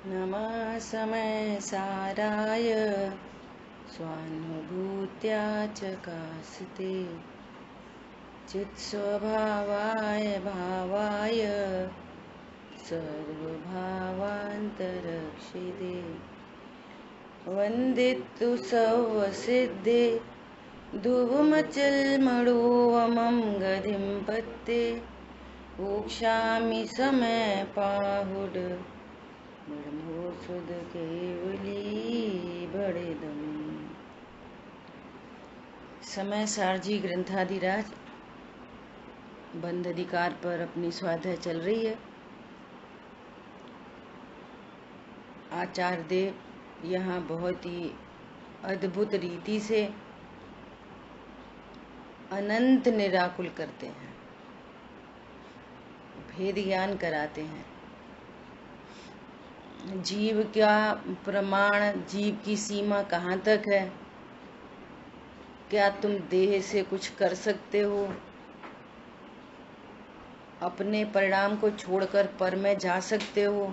नमः समय साराय स्वानुभूत्या चकास्ते चित्स्वभावाय भावाय सर्वभावान्तरक्षिते वन्दितु सौवसिद्धे धुवमचल्मणोऽमं गतिं पत्ते ऊक्षामि समय पाहुड ब्रह्मो सुध केवली बड़ेदम। समय सारजी ग्रंथाधिराज बंध अधिकार पर अपनी स्वाध्याय चल रही है। आचार्य देव यहाँ बहुत ही अद्भुत रीति से अनंत निराकुल करते हैं, भेद ज्ञान कराते हैं। जीव का प्रमाण, जीव की सीमा कहाँ तक है, क्या तुम देह से कुछ कर सकते हो, अपने परिणाम को छोड़कर पर में जा सकते हो,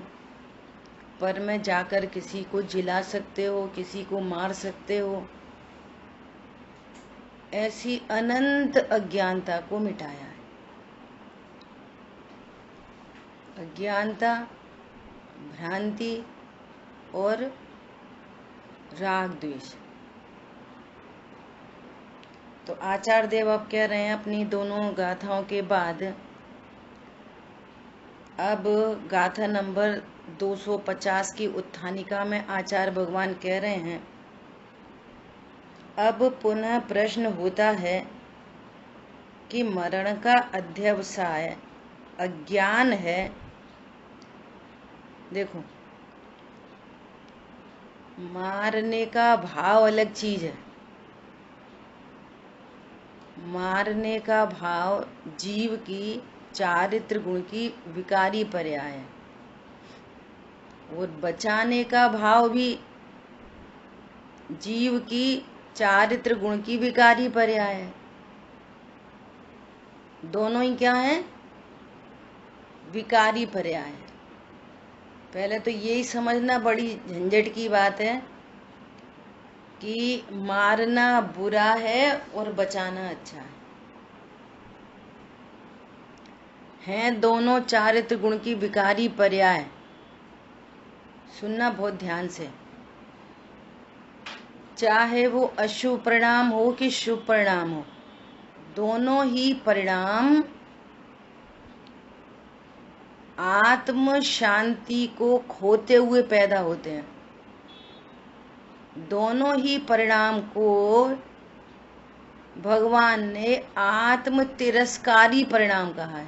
पर में जाकर किसी को जिला सकते हो, किसी को मार सकते हो। ऐसी अनंत अज्ञानता को मिटाया है। अज्ञानता, भ्रांति और राग द्वेष। तो आचार्य देव अब कह रहे हैं अपनी दोनों गाथाओं के बाद, अब गाथा नंबर 250 की उत्थानिका में आचार्य भगवान कह रहे हैं, अब पुनः प्रश्न होता है कि मरण का अध्यवसाय अज्ञान है। देखो, मारने का भाव अलग चीज है। मारने का भाव जीव की चारित्र गुण की विकारी पर्याय है, और बचाने का भाव भी जीव की चारित्र गुण की विकारी पर्याय है। दोनों ही क्या है? विकारी पर्याय है। पहले तो यही समझना बड़ी झंझट की बात है कि मारना बुरा है और बचाना अच्छा है दोनों चारित्र गुण की विकारी पर्याय। सुनना बहुत ध्यान से, चाहे वो अशुभ परिणाम हो कि शुभ परिणाम हो, दोनों ही परिणाम आत्म शांति को खोते हुए पैदा होते हैं। दोनों ही परिणाम को भगवान ने आत्म तिरस्कारी परिणाम कहा है।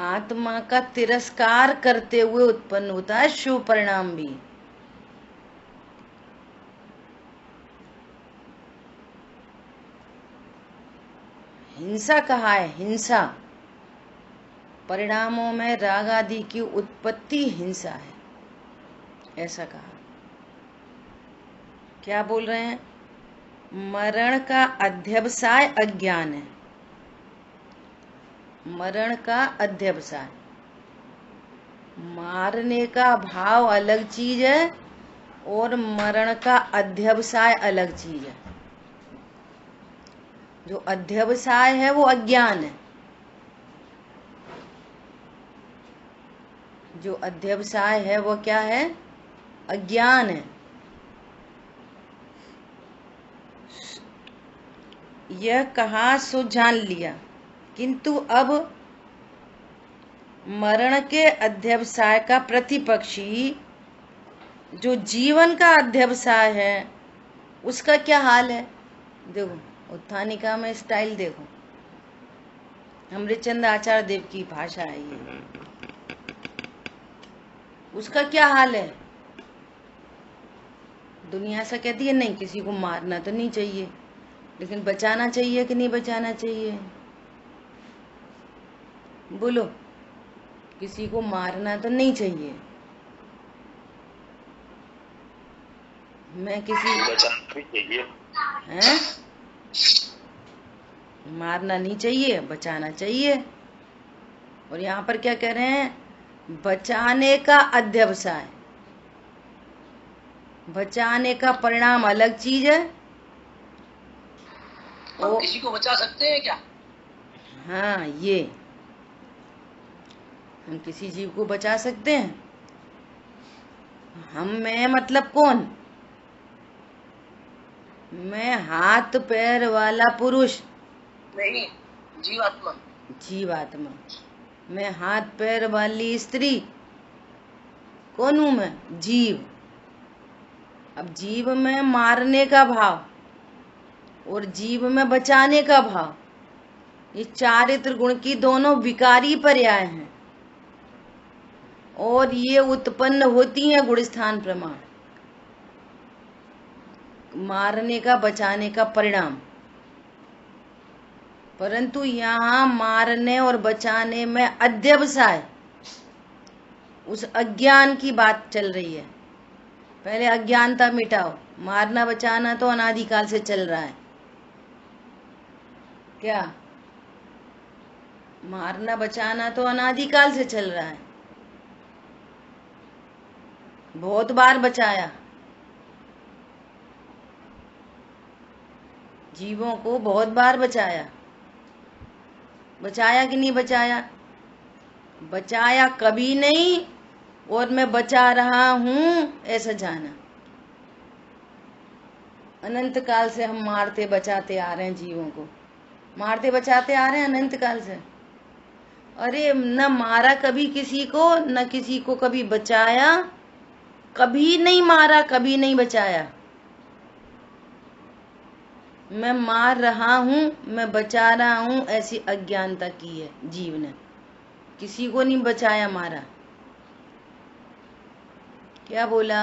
आत्मा का तिरस्कार करते हुए उत्पन्न होता है शुभ परिणाम भी। हिंसा कहा है, हिंसा परिणामों में राग आदि की उत्पत्ति हिंसा है, ऐसा कहा। क्या बोल रहे हैं? मरण का अध्यवसाय अज्ञान है। मरण का अध्यवसाय, मारने का भाव अलग चीज है और मरण का अध्यवसाय अलग चीज है। जो अध्यवसाय है वो अज्ञान है। जो अध्यवसाय है वो क्या है? अज्ञान है। यह कहा सो जान लिया, किंतु अब मरण के अध्यवसाय का प्रतिपक्षी जो जीवन का अध्यवसाय है उसका क्या हाल है? देखो, उत्थानिका में स्टाइल देखो, अमृतचंद आचार्य देव की भाषा है ये। उसका क्या हाल है? दुनिया ऐसा कहती है नहीं, किसी को मारना तो नहीं चाहिए, लेकिन बचाना चाहिए कि नहीं बचाना चाहिए? बोलो, किसी को मारना तो नहीं चाहिए। मैं किसी बचाना भी चाहिए हैं? मारना नहीं चाहिए, बचाना चाहिए। और यहाँ पर क्या कह रहे हैं? बचाने का अध्यवसाय, बचाने का परिणाम अलग चीज है। हम किसी को बचा सकते हैं क्या? हाँ, ये हम किसी जीव को बचा सकते हैं। हम में मतलब कौन? मैं हाथ पैर वाला पुरुष नहीं, जीवात्मा। जीवात्मा। मैं हाथ पैर वाली स्त्री कौन हूं? मैं जीव। अब जीव में मारने का भाव और जीव में बचाने का भाव, ये चारित्र गुण की दोनों विकारी पर्याय हैं और ये उत्पन्न होती हैं गुणस्थान प्रमाण, मारने का बचाने का परिणाम। परंतु यहाँ मारने और बचाने में अध्यवसाय, उस अज्ञान की बात चल रही है। पहले अज्ञानता मिटाओ। मारना बचाना तो अनादिकाल से चल रहा है। क्या? मारना बचाना तो अनादिकाल से चल रहा है। बहुत बार बचाया, जीवों को बहुत बार बचाया। बचाया कि नहीं बचाया? बचाया कभी नहीं, और मैं बचा रहा हूं ऐसा जाना। अनंत काल से हम मारते बचाते आ रहे हैं, जीवों को मारते बचाते आ रहे हैं अनंत काल से। अरे न मारा कभी किसी को, न किसी को कभी बचाया, कभी नहीं मारा, कभी नहीं बचाया। मैं मार रहा हूं, मैं बचा रहा हूं, ऐसी अज्ञानता की है जीव ने। किसी को नहीं बचाया, मारा। क्या बोला?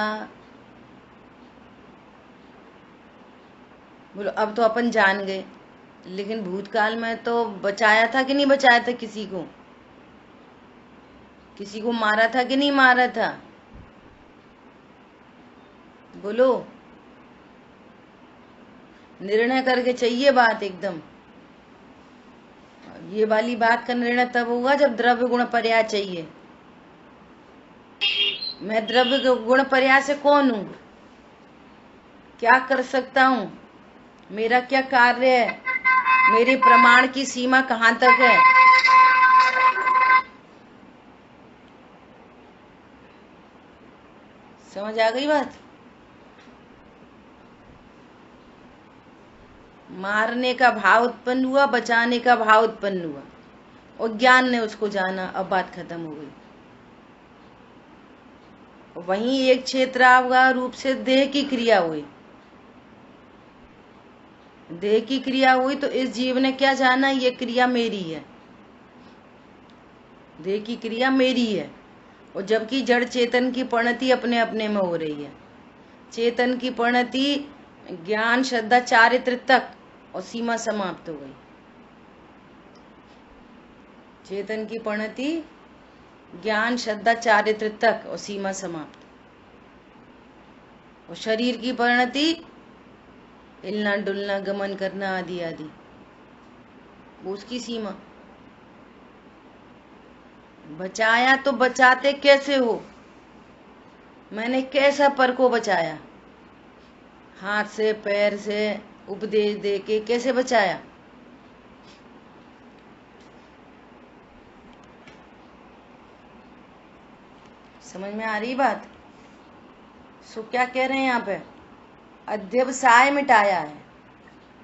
बोलो। अब तो अपन जान गए, लेकिन भूतकाल में तो बचाया था कि नहीं बचाया था? किसी को, किसी को मारा था कि नहीं मारा था? बोलो। निर्णय करके चाहिए बात एकदम। ये वाली बात का निर्णय तब होगा जब द्रव्य गुण पर्याय चाहिए। मैं द्रव्य गुण पर्याय से कौन हूं? क्या कर सकता हूं? मेरा क्या कार्य है? मेरे प्रमाण की सीमा कहां तक है? समझ आ गई बात? मारने का भाव उत्पन्न हुआ, बचाने का भाव उत्पन्न हुआ, और ज्ञान ने उसको जाना। अब बात खत्म हो गई। वहीं एक क्षेत्रावगाह रूप से देह की क्रिया हुई। देह की क्रिया हुई तो इस जीव ने क्या जाना? ये क्रिया मेरी है, देह की क्रिया मेरी है। और जबकि जड़ चेतन की परिणति अपने अपने में हो रही है। चेतन की परिणति ज्ञान श्रद्धा चारित्र तक, और सीमा समाप्त हो गई। चेतन की परिणति ज्ञान श्रद्धा चारित्र तक, और सीमा समाप्त। और शरीर की परिणति हिलना डुलना गमन करना आदि आदि, उसकी सीमा। बचाया तो बचाते कैसे हो? मैंने कैसा पर को बचाया? हाथ से पैर से उपदेश दे के कैसे बचाया? समझ में आ रही बात? सो क्या कह रहे हैं यहाँ पे? अध्यवसाय मिटाया है,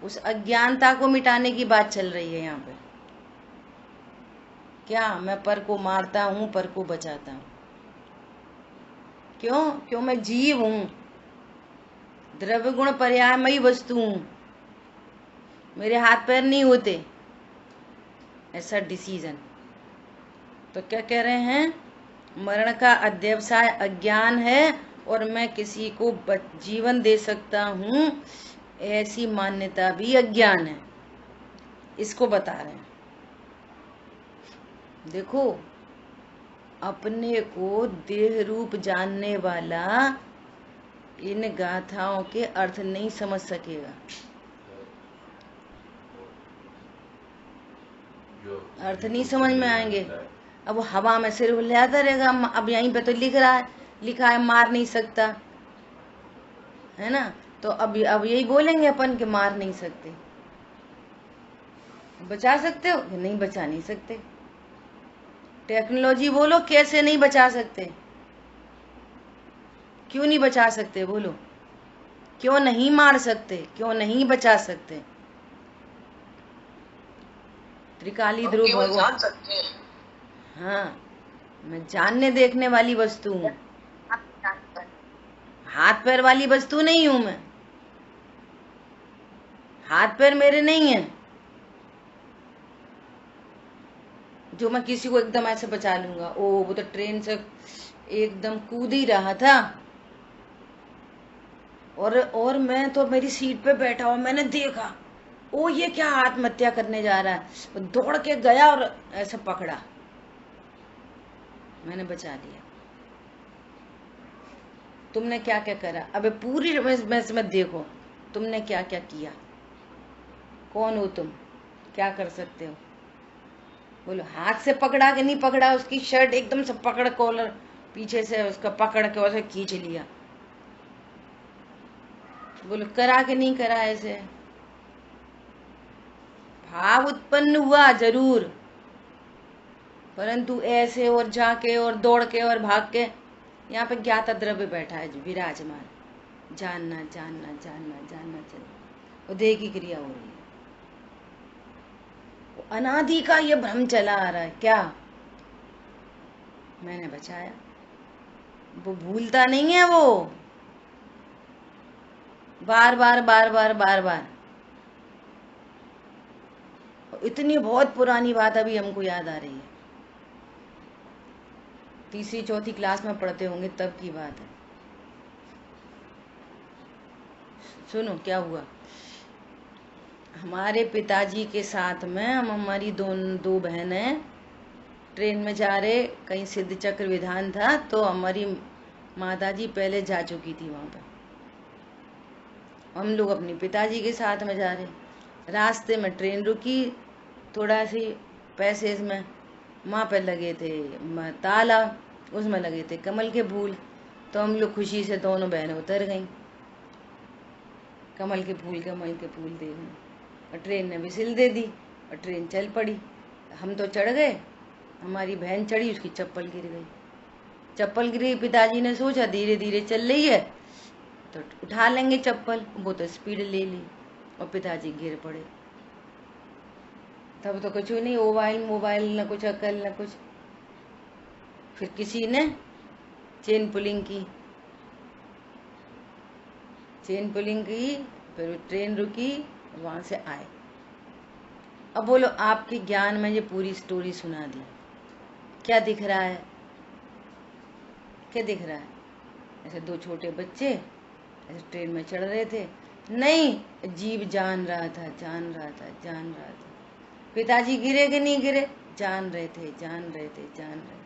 उस अज्ञानता को मिटाने की बात चल रही है यहाँ पे। क्या मैं पर को मारता हूं, पर को बचाता हूं? क्यों? क्यों मैं जीव हूं, द्रव्य गुण पर्यायमयी वस्तु हूं, मेरे हाथ पैर नहीं होते, ऐसा डिसीजन। तो क्या कह रहे हैं? मरण का अध्यवसाय अज्ञान है, और मैं किसी को जीवन दे सकता हूं, ऐसी मान्यता भी अज्ञान है। इसको बता रहे हैं। देखो, अपने को देह रूप जानने वाला इन गाथाओं के अर्थ नहीं समझ सकेगा। अर्थ नहीं समझ में आएंगे अब वो हवा में सिर हिलाता रहेगा। अब यहीं पे तो लिखा है मार नहीं सकता, है ना। तो अब यही बोलेंगे अपन कि मार नहीं सकते। बचा सकते हो? नहीं, बचा नहीं सकते। टेक्नोलॉजी बोलो, कैसे नहीं बचा सकते? क्यों नहीं बचा सकते बोलो? क्यों नहीं मार सकते? क्यों नहीं बचा सकते? त्रिकाली हम ध्रुव केवल भगवान। जान सकते हैं। हाँ, मैं जानने देखने वाली वस्तु हूँ, हाथ पैर वाली वस्तु नहीं हूं मैं। हाथ पैर मेरे नहीं है जो मैं किसी को एकदम ऐसे बचा लूंगा। ओ, वो तो ट्रेन से एकदम कूद ही रहा था, और मैं तो मेरी सीट पे बैठा हुआ, मैंने देखा ओ ये क्या आत्महत्या करने जा रहा है। वो दौड़ के गया और ऐसे पकड़ा, मैंने बचा लिया। तुमने क्या क्या करा? अबे पूरी में देखो तुमने क्या क्या किया। कौन हो तुम? क्या कर सकते हो बोलो? हाथ से पकड़ा कि नहीं पकड़ा? उसकी शर्ट एकदम से पकड़, कॉलर पीछे से उसका पकड़ के वैसे खींच लिया। बोलो करा कि नहीं करा? ऐसे भाव उत्पन्न हुआ जरूर, परंतु ऐसे और जाके और दौड़ के और भाग के यहाँ पे ज्ञाता द्रव्य बैठा है जो विराजमान, जानना जानना जानना जानना चल, और देह की क्रिया हो रही है। अनादि का ये भ्रम चला आ रहा है। क्या मैंने बचाया? वो भूलता नहीं है, वो बार बार बार बार बार बार। इतनी बहुत पुरानी बात अभी हमको याद आ रही है, तीसरी चौथी क्लास में पढ़ते होंगे तब की बात है। सुनो क्या हुआ। हमारे पिताजी के साथ में हम, हमारी दो बहनें ट्रेन में जा रहे, कहीं सिद्ध चक्र विधान था, तो हमारी माताजी पहले जा चुकी थी वहां पर। हम लोग अपने पिताजी के साथ में जा रहे, रास्ते में ट्रेन रुकी, थोड़ा सी पैसेज में, वहाँ पे लगे थे ताला, उसमें लगे थे कमल के फूल। तो हम लोग खुशी से दोनों बहनें उतर गईं, कमल के फूल देखने, और ट्रेन ने विसिल दे दी और ट्रेन चल पड़ी। हम तो चढ़ गए, हमारी बहन चढ़ी, उसकी चप्पल गिर गई। चप्पल गिर गई, पिताजी ने सोचा धीरे धीरे चल रही है तो उठा लेंगे चप्पल, वो तो स्पीड ले ली और पिताजी गिर पड़े। तब तो कुछ नहीं, मोबाइल न कुछ अकल न कुछ। फिर किसी ने चेन पुलिंग की, फिर ट्रेन रुकी, वहां से आए। अब बोलो, आपके ज्ञान में ये पूरी स्टोरी सुना दी, क्या दिख रहा है? क्या दिख रहा है? ऐसे दो छोटे बच्चे ऐसे ट्रेन में चढ़ रहे थे, नहीं जीव जान रहा था, जान रहा था, जान रहा था। पिताजी गिरे कि नहीं गिरे? जान रहे थे, जान रहे थे, जान रहे थे।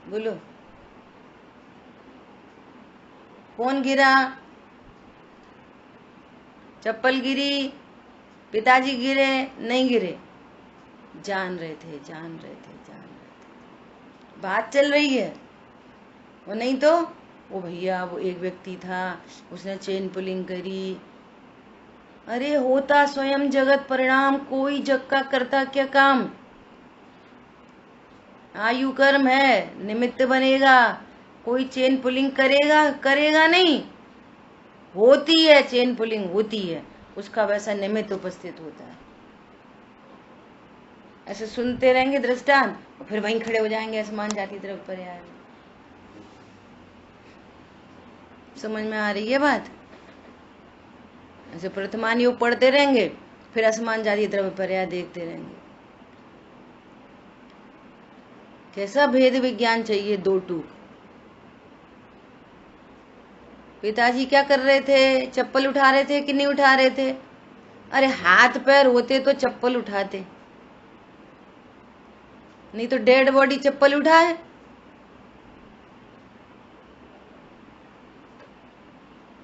बोलो कौन गिरा? चप्पल गिरी, पिताजी गिरे नहीं गिरे? जान रहे थे, जान रहे थे, जान रहे थे। बात चल रही है। वो नहीं तो वो भैया, वो एक व्यक्ति था, उसने चेन पुलिंग करी। अरे होता स्वयं जगत परिणाम, कोई जग का करता क्या काम? आयु कर्म है, निमित्त बनेगा। कोई चेन पुलिंग करेगा? करेगा नहीं। होती है चेन पुलिंग, होती है, उसका वैसा निमित्त उपस्थित होता है। ऐसे सुनते रहेंगे दृष्टांत और फिर वहीं खड़े हो जाएंगे आसमान जाती तरफ पर्याय में। समझ में आ रही है बात? ऐसे प्रथमान योग पढ़ते रहेंगे, फिर आसमान जाती तरफ पर्याय देखते रहेंगे। कैसा भेद विज्ञान चाहिए दो टूक। पिताजी क्या कर रहे थे? चप्पल उठा रहे थे कि नहीं उठा रहे थे? अरे हाथ पैर होते तो चप्पल उठाते, नहीं तो डेड बॉडी चप्पल उठाए?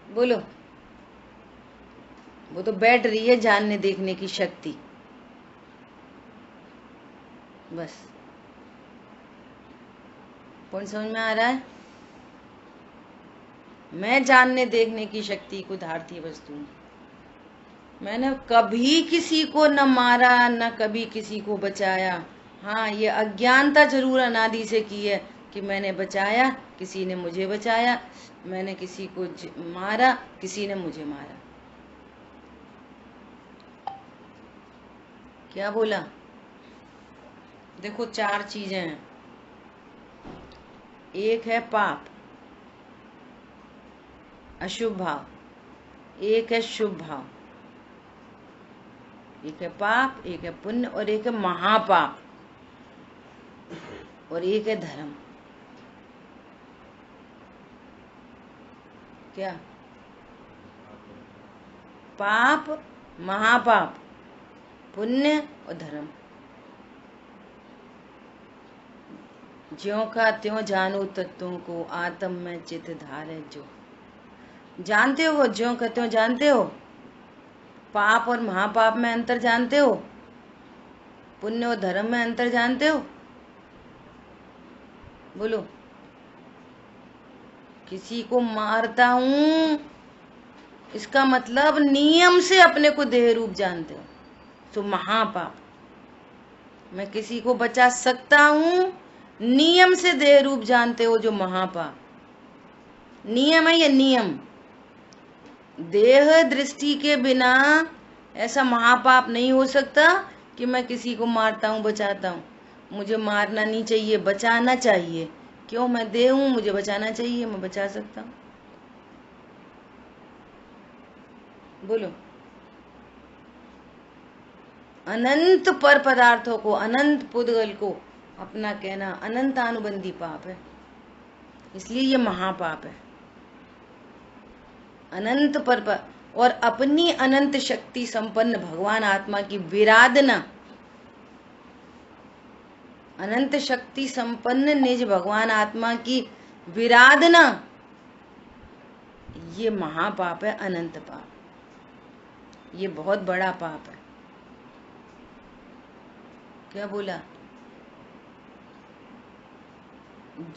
बोलो। वो तो बैठ रही है जानने देखने की शक्ति। बस। पॉइंट समझ में आ रहा है? मैं जानने देखने की शक्ति को धारती वस्तु हूं। मैंने कभी किसी को न मारा न कभी किसी को बचाया। हाँ, ये अज्ञानता जरूर अनादि से की है कि मैंने बचाया, किसी ने मुझे बचाया, मैंने किसी को मारा, किसी ने मुझे मारा। क्या बोला? देखो, 4 चीजें हैं। एक है पाप, अशुभ भाव, एक है शुभ भाव, एक है पाप, एक है पुण्य और एक है महापाप, और एक है धर्म। क्या? पाप, महापाप, पुण्य और धर्म। ज्यों का त्यों जानो तत्वों को, आत्म में चित धारे जो। जानते हो? ज्यों का त्यों जानते हो? पाप और महापाप में अंतर जानते हो? पुण्य और धर्म में अंतर जानते हो? बोलो। किसी को मारता हूं, इसका मतलब नियम से अपने को देह रूप जानते हो, तो महापाप। मैं किसी को बचा सकता हूं, नियम से देह रूप जानते हो, जो महापाप। नियम है ये, नियम। देह दृष्टि के बिना ऐसा महापाप नहीं हो सकता कि मैं किसी को मारता हूं, बचाता हूं। मुझे मारना नहीं चाहिए, बचाना चाहिए। क्यों? मैं देह हूं, मुझे बचाना चाहिए, मैं बचा सकता हूं। बोलो। अनंत पर पदार्थों को, अनंत पुद्गल को अपना कहना अनंतानुबंधी पाप है, इसलिए ये महापाप है। अनंत पर और अपनी अनंत शक्ति संपन्न भगवान आत्मा की विराधना, अनंत शक्ति संपन्न निज भगवान आत्मा की विराधना, ये महापाप है, अनंत पाप। ये बहुत बड़ा पाप है। क्या बोला?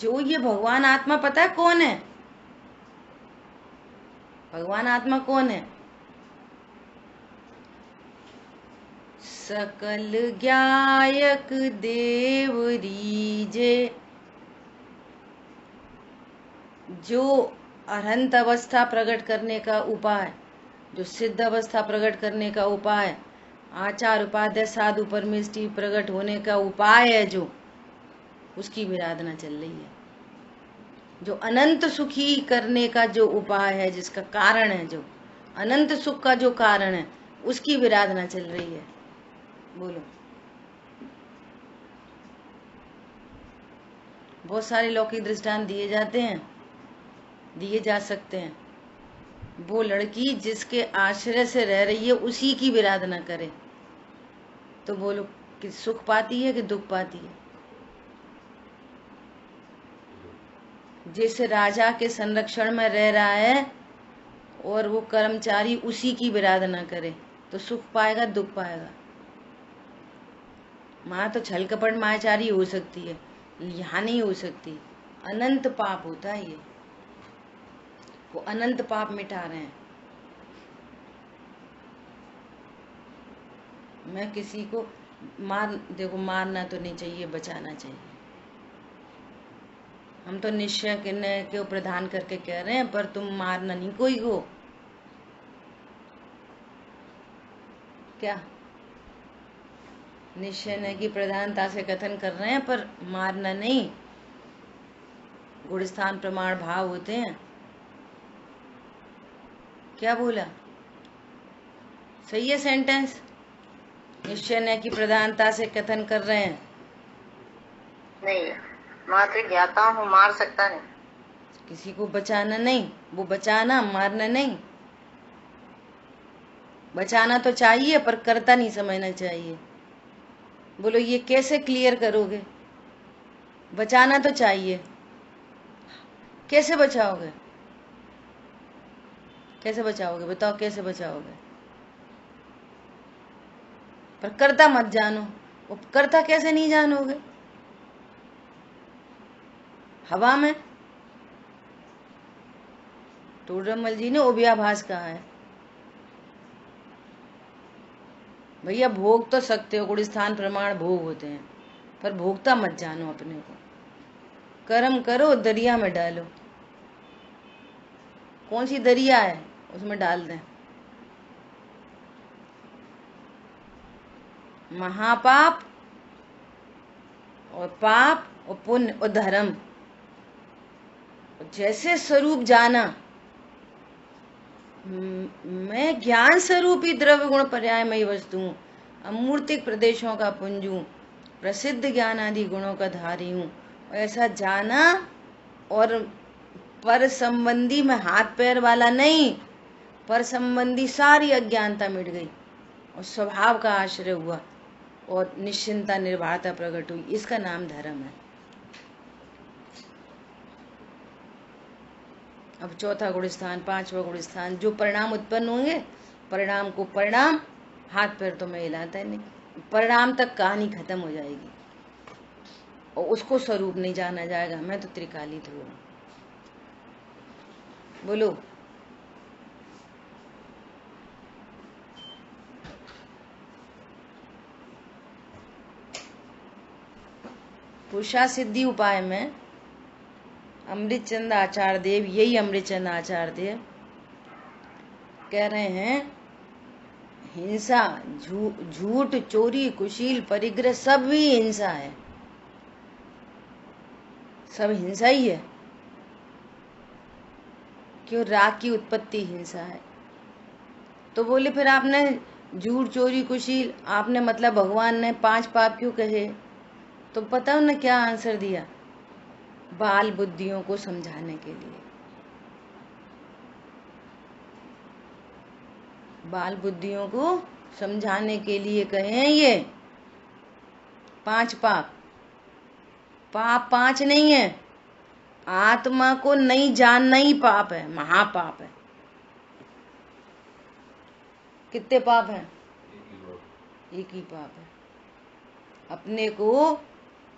जो ये भगवान आत्मा, पता है कौन है? भगवान आत्मा कौन है? सकल ज्ञायक देव रीजे, जो अरहंत अवस्था प्रकट करने का उपाय, जो सिद्ध अवस्था प्रकट करने का उपाय, आचार उपाध्याय साधु परमेष्टि प्रकट होने का उपाय है, जो उसकी विराधना चल रही है। जो अनंत सुखी करने का जो उपाय है, जिसका कारण है, जो अनंत सुख का जो कारण है, उसकी विराधना चल रही है। बोलो। बहुत सारे लौकिक दृष्टांत दिए जाते हैं, दिए जा सकते हैं। वो लड़की जिसके आश्रय से रह रही है, उसी की विराधना करे तो बोलो कि सुख पाती है कि दुख पाती है? जिस राजा के संरक्षण में रह रहा है और वो कर्मचारी उसी की विराधना करे तो सुख पाएगा, दुख पाएगा? माँ तो छल कपट मायाचारी हो सकती है, यहाँ नहीं हो सकती। अनंत पाप होता है ये, वो अनंत पाप मिटा रहे हैं। मैं किसी को देखो, मारना तो नहीं चाहिए, बचाना चाहिए। हम तो निश्चय के प्रदान करके कह रहे हैं, पर तुम मारना नहीं कोई को। क्या? निश्चय की प्रधानता से कथन कर रहे हैं, पर मारना नहीं। गुणस्थान प्रमाण भाव होते हैं। क्या बोला? सही है सेंटेंस? निश्चय की प्रधानता से कथन कर रहे हैं। नहीं, मात्र ज्ञाता हूँ, मार सकता नहीं। किसी को बचाना नहीं, वो बचाना, मारना नहीं। बचाना तो चाहिए, पर करता नहीं समझना चाहिए। बोलो, ये कैसे क्लियर करोगे? बचाना तो चाहिए, कैसे बचाओगे? कैसे बचाओगे? बताओ कैसे बचाओगे? पर करता मत जानो, उपकर्ता कैसे नहीं जानोगे? हवा में टोडरमल जी ने उभयाभास कहा है। भैया भोग तो सकते हो, गुणस्थान प्रमाण भोग होते हैं, पर भोगता मत जानो अपने को। कर्म करो, दरिया में डालो। कौन सी दरिया है उसमें डाल दें? महापाप और पाप और पुण्य और धर्म। जैसे स्वरूप जाना, मैं ज्ञान स्वरूपी द्रव्य गुण पर्यायमयी वस्तु हूँ, अमूर्तिक प्रदेशों का पुंज हूँ, प्रसिद्ध ज्ञान आदि गुणों का धारी हूँ। ऐसा जाना, और पर संबंधी में हाथ पैर वाला नहीं, पर संबंधी सारी अज्ञानता मिट गई और स्वभाव का आश्रय हुआ और निश्चिंता निर्भरता प्रकट हुई। इसका नाम धर्म है। अब चौथा गुणस्थान, पांचवा गुणस्थान, जो परिणाम उत्पन्न होंगे, परिणाम को परिणाम, हाथ पैर तो मैं हिलाता ही नहीं, परिणाम तक कहानी खत्म हो जाएगी और उसको स्वरूप नहीं जाना जाएगा। मैं तो त्रिकालित हूँ। बोलो। पुरुषा सिद्धि उपाय में अमृतचंद आचार्य देव, यही अमृतचंद आचार्य देव कह रहे हैं, हिंसा, झूठ, चोरी, कुशील, परिग्रह सब भी हिंसा है, सब हिंसा ही है। क्यों? राग की उत्पत्ति हिंसा है। तो बोले फिर आपने झूठ, चोरी, कुशील, आपने मतलब भगवान ने 5 पाप क्यों कहे? तो पता उन्होंने क्या आंसर दिया? बाल बुद्धियों को समझाने के लिए। बाल बुद्धियों को समझाने के लिए कहे हैं ये 5 पाप। पाप 5 नहीं है, आत्मा को नहीं जानना ही पाप है, महापाप है। कितने पाप हैं? एक ही पाप है। अपने को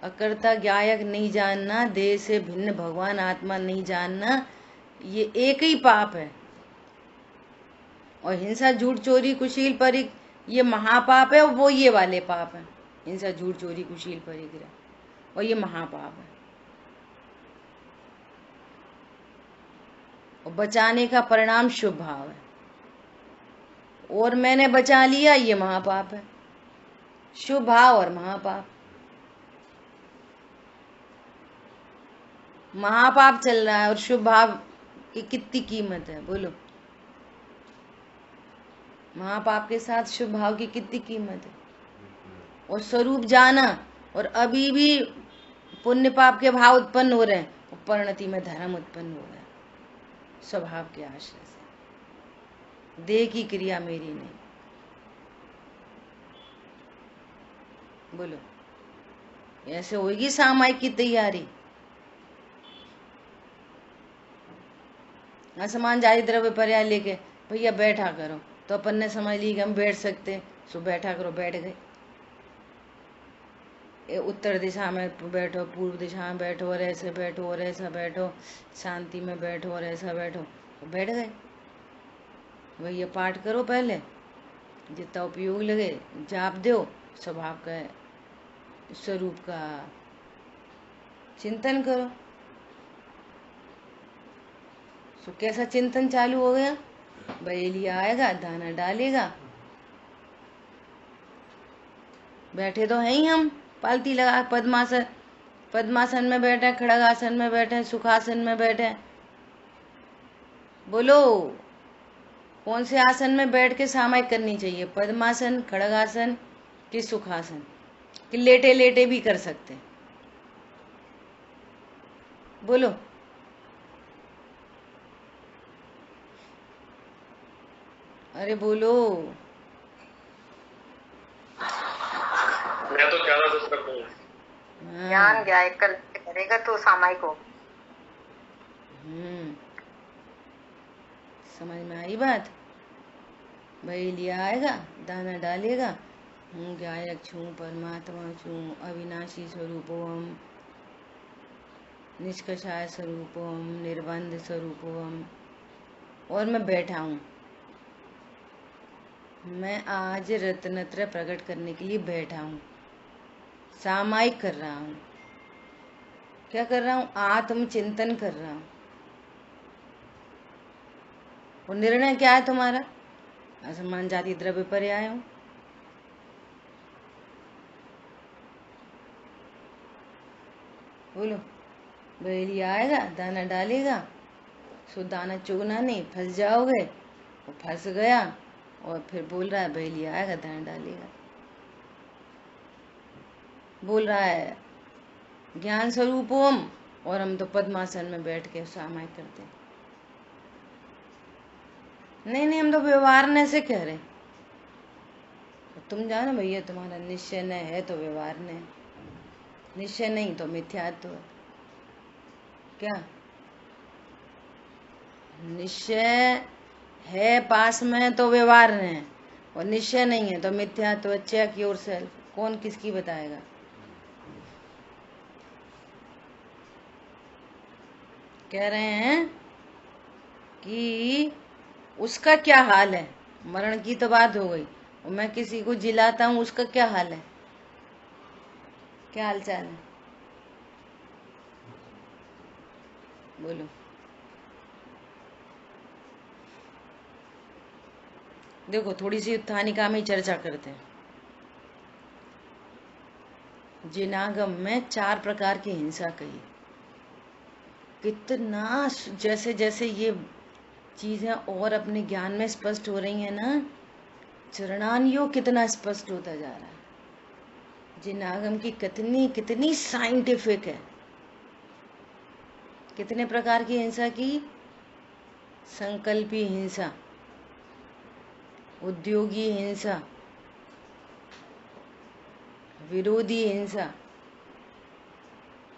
अकर्ता ज्ञायक नहीं जानना, देह से भिन्न भगवान आत्मा नहीं जानना, ये एक ही पाप है। और हिंसा, झूठ, चोरी, कुशील, परिक, ये महापाप है, और वो ये वाले पाप है। हिंसा, झूठ, चोरी, कुशील, परिग्रह, और ये महापाप है। और बचाने का परिणाम शुभ भाव है, और मैंने बचा लिया, ये महापाप है। शुभ भाव और महापाप। महापाप चल रहा है और शुभ भाव की कितनी कीमत है? बोलो। महापाप के साथ शुभ भाव की कितनी कीमत है? और स्वरूप जाना, और अभी भी पुण्य पाप के भाव उत्पन्न हो रहे हैं, और परिणति में धर्म उत्पन्न हो रहा है स्वभाव के आश्रय से। देह की क्रिया मेरी नहीं। बोलो। ऐसे होगी सामायिक की तैयारी। असमान जाति द्रव्य पर्याय लेके भैया बैठा करो, तो अपन ने समझ ली कि हम बैठ सकते, सो बैठा करो, बैठ गए। उत्तर दिशा में बैठो, पूर्व दिशा में बैठो, और ऐसे बैठो, और ऐसा बैठो, शांति में बैठो, और ऐसा बैठो, तो बैठ गए। भैया पाठ करो, पहले जितना उपयोग लगे जाप दो, स्वभाव का स्वरूप का चिंतन करो। सो कैसा चिंतन चालू हो गया? बहेलिया आएगा, दाना डालेगा। बैठे तो हैं ही हम, पालती लगा, पद्मासन, पद्मासन में बैठे, खड़गासन में बैठे, सुखासन में बैठे। बोलो, कौन से आसन में बैठ के सामायिक करनी चाहिए? पद्मासन, खड़गासन कि सुखासन? कि लेटे लेटे भी कर सकते? बोलो। अरे बोलो। मैं तो ज्यादा कुछ करता हूँ। ज्ञान ज्ञायक करेगा तो सामायिक हो। समझ में आई बात? भाई लिया आएगा, दाना डालेगा, हूँ गायक छूँ परमात्मा छूँ अविनाशी स्वरूपोम निष्कषाय स्वरूपोम निर्बंध स्वरूपोम। और मैं बैठा हूँ, मैं आज रत्नत्रय प्रकट करने के लिए बैठा हूँ, सामायिक कर रहा हूँ। क्या कर रहा हूँ? आत्मचिंतन कर रहा हूँ। और निर्णय क्या है तुम्हारा? असमान जाति द्रव्य पर्याय हूँ। बोलो, बहेली आएगा दाना डालेगा, सो दाना चुगना नहीं, फंस जाओगे। वो फंस गया और फिर बोल रहा है बहेली आएगा दाना डालेगा। बोल रहा है ज्ञान स्वरूपोम, और हम तो पद्मासन में बैठ के सामायिक करते हैं। नहीं, हम तो व्यवहारने से कह रहे। तुम जानो भैया, तुम्हारा निश्चय न है तो व्यवहार न है, निश्चय नहीं तो मिथ्यात्व है। क्या निश्चय है पास में तो व्यवहार है, और निश्चय नहीं है तो मिथ्यात्व। Check yourself. कौन किसकी बताएगा? कह रहे हैं कि उसका क्या हाल है। मरण की तो बात हो गई, और मैं किसी को जिलाता हूँ, उसका क्या हाल है? क्या हाल चाल है? बोलो। देखो, थोड़ी सी उत्थानिका में चर्चा करते हैं। जिनागम में 4 प्रकार की हिंसा कही। कितना जैसे जैसे ये चीजें और अपने ज्ञान में स्पष्ट हो रही हैं ना, चरणान्योग कितना स्पष्ट होता जा रहा है। जिनागम की कितनी कितनी साइंटिफिक है। कितने प्रकार की हिंसा की? संकल्पी हिंसा, उद्योगी हिंसा, विरोधी हिंसा,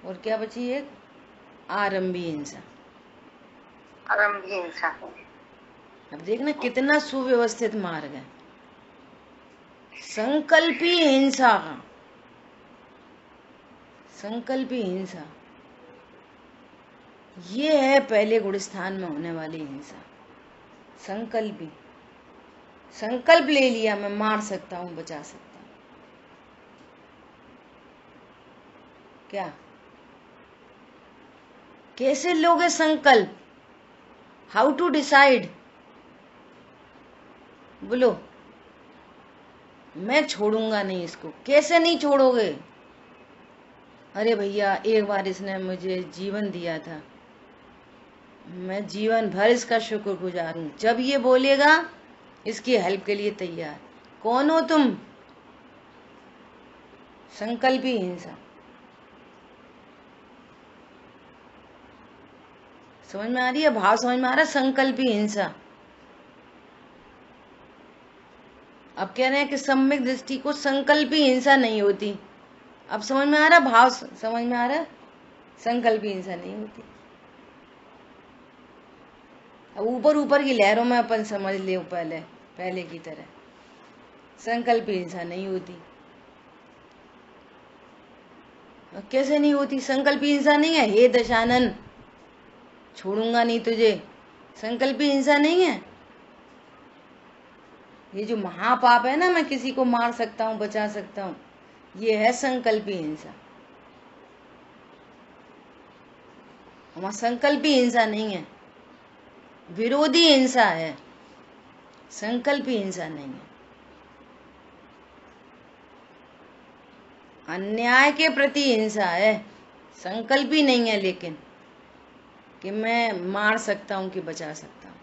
और क्या बची? एक आरंभी हिंसा। आरंभी हिंसा। अब देखना कितना सुव्यवस्थित मार्ग है। संकल्पी हिंसा, संकल्पी हिंसा ये है पहले गुण स्थान में होने वाली हिंसा। संकल्पी, संकल्प ले लिया मैं मार सकता हूं, बचा सकता हूं। क्या कैसे लोगे संकल्प? How to decide? बोलो। मैं छोड़ूंगा नहीं इसको। कैसे नहीं छोड़ोगे? अरे भैया, एक बार इसने मुझे जीवन दिया था, मैं जीवन भर इसका शुक्रगुजार हूं। जब ये बोलेगा इसकी हेल्प के लिए तैयार। कौन हो तुम? संकल्पी हिंसा। समझ में आ रही है? भाव समझ में आ रहा है? संकल्पी हिंसा। अब कह रहे हैं कि सम्यक दृष्टि को संकल्पी हिंसा नहीं होती। अब समझ में आ रहा? भाव समझ में आ रहा? संकल्पी हिंसा नहीं होती। अब ऊपर ऊपर की लहरों में अपन समझ ले पहले की तरह संकल्पी हिंसा नहीं होती। कैसे नहीं होती? संकल्पी हिंसा नहीं है। हे दशानन, छोड़ूंगा नहीं तुझे, संकल्पी हिंसा नहीं है। ये जो महापाप है ना, मैं किसी को मार सकता हूँ, बचा सकता हूँ, ये है संकल्पी हिंसा। हमारा संकल्पी हिंसा नहीं है, विरोधी हिंसा है, संकल्पी हिंसा नहीं है। अन्याय के प्रति हिंसा है, संकल्पी नहीं है, लेकिन कि मैं मार सकता हूं कि बचा सकता हूं।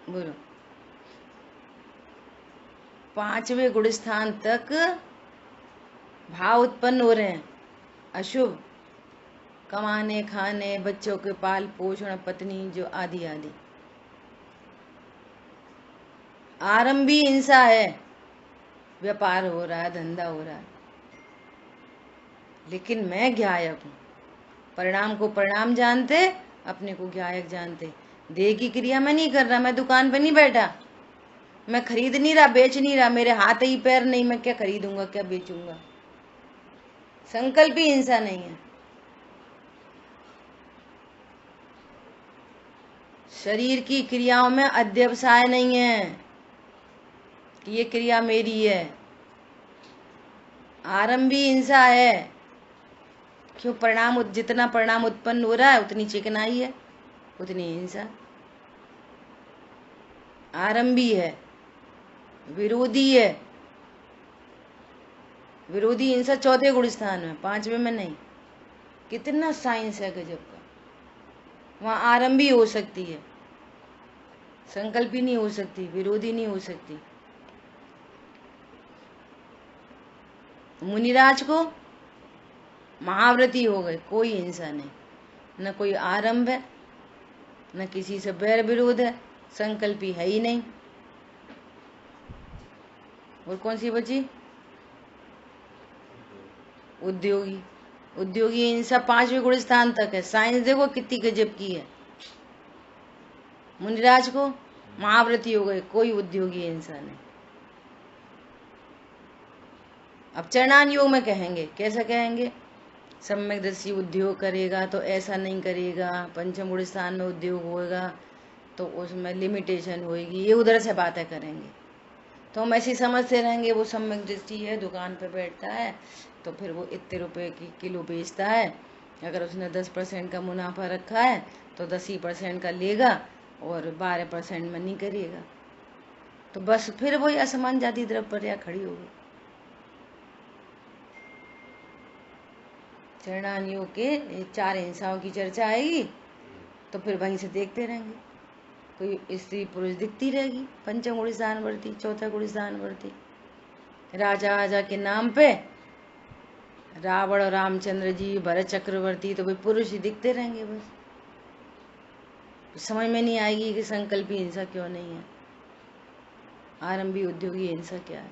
बोलो। 5वें गुण स्थान तक भाव उत्पन्न हो रहे हैं। अशुभ, कमाने खाने, बच्चों के पाल पोषण, पत्नी जो आदि आदि। आरंभी हिंसा है, व्यापार हो रहा है, धंधा हो रहा है, लेकिन मैं ज्ञायक हूं। परिणाम को परिणाम जानते, अपने को ज्ञायक जानते। देह की क्रिया में नहीं कर रहा, मैं दुकान पे नहीं बैठा, मैं खरीद नहीं रहा, बेच नहीं रहा, मेरे हाथ ही पैर नहीं, मैं क्या खरीदूंगा क्या बेचूंगा। संकल्प ही हिंसा नहीं है। शरीर की क्रियाओं में अध्यवसाय नहीं है कि ये क्रिया मेरी है। आरंभ ही हिंसा है। क्यों? परिणाम, जितना परिणाम उत्पन्न हो रहा है उतनी चिकनाई है, उतनी हिंसा। आरंभी है, विरोधी है। विरोधी हिंसा चौथे गुण स्थान में, पांचवे में नहीं। कितना साइंस है गजब का। वहां आरंभी हो सकती है, संकल्पी नहीं हो सकती, विरोधी नहीं हो सकती। मुनिराज को महाव्रती हो गए, कोई हिंसा नहीं, न कोई आरंभ है, न किसी से बैर विरोध है, संकल्पी है ही नहीं। और कौन सी बची? उद्योगी। उद्योगी हिंसा पांचवें गुण स्थान तक है। साइंस देखो कितनी गजब की है। मुनिराज को महाव्रती हो गए, कोई उद्योगी हिंसा नहीं। अब चरणान योग में कहेंगे, कैसा कहेंगे? सम्यकदर्शी उद्योग करेगा तो ऐसा नहीं करेगा, पंचम गुण स्थान में उद्योग होगा तो उसमें लिमिटेशन होगी, ये उधर से बातें करेंगे। तो हम ऐसी समझते रहेंगे वो सम्यक दृष्टि है, दुकान पे बैठता है तो फिर वो इतने रुपए की किलो बेचता है, अगर उसने 10% का मुनाफा रखा है तो 10% का लेगा और 12% में नहीं करेगा। तो बस फिर वही असमान जाति द्रव्य पर्याय खड़ी होगी। चरणान योग के 4 हिंसाओं की चर्चा आएगी तो फिर वहीं से देखते रहेंगे। कोई स्त्री पुरुष दिखती रहेगी, पंचम गुण स्थान वर्ती, चौथा गुण स्थान वर्ती। राजा आजा के नाम पे रावण, रामचंद्र जी, भरत चक्रवर्ती, तो भाई पुरुष ही दिखते रहेंगे बस। समझ में नहीं आएगी कि संकल्पी हिंसा क्यों नहीं है, आरंभी उद्योगी हिंसा क्या है।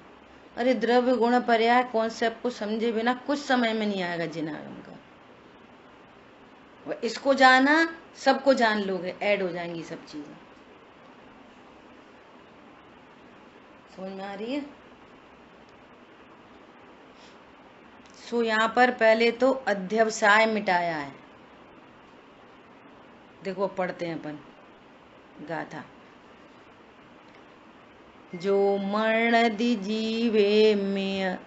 अरे द्रव्य गुण पर्याय कॉन्सेप्ट को समझे बिना कुछ समय में नहीं आएगा जिनागम का। इसको जाना सबको जान लोगे, ऐड हो जाएंगी सब चीजें। समझ में आ रही है? सो यहाँ पर पहले तो अध्यवसाय मिटाया है। देखो पढ़ते हैं अपन गाथा। जो मरण दि जीवे में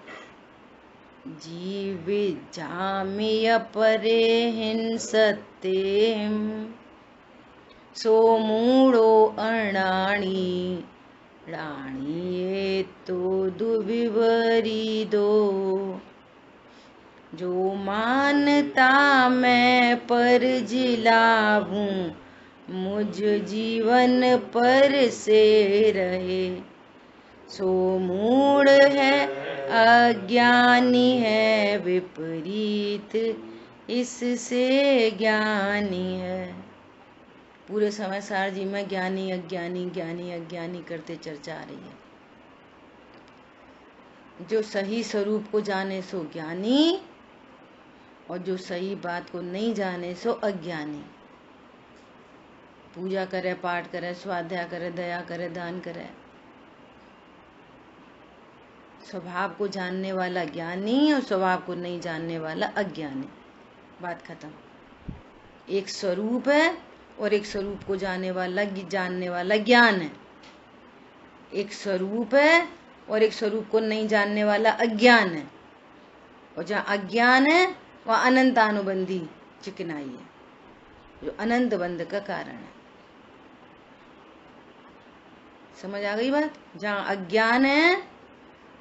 जीवे जामिय परे हिंसते, सो मूढ़ो अणाणी राणी ये तो दुविवरी दो। जो मानता मैं पर जिलाऊं, मुझ जीवन पर से रहे, सो मूढ़ है अज्ञानी है विपरीत, इससे ज्ञानी है। पूरे समय सार जी में ज्ञानी अज्ञानी ज्ञानी अज्ञानी करते चर्चा आ रही है। जो सही स्वरूप को जाने सो ज्ञानी, और जो सही बात को नहीं जाने सो अज्ञानी। पूजा करे, पाठ करे, स्वाध्याय करे, दया करे, दान करे, स्वभाव को जानने वाला ज्ञानी और स्वभाव को नहीं जानने वाला अज्ञानी। बात खत्म। एक स्वरूप है और एक स्वरूप को जानने वाला ज्ञान है। एक स्वरूप है और एक स्वरूप को नहीं जानने वाला अज्ञान है। और जहाँ अज्ञान है वहाँ अनंत अनुबंधी चिकनाई है, जो अनंत बंध का कारण है। समझ आ गई बात? जहाँ अज्ञान है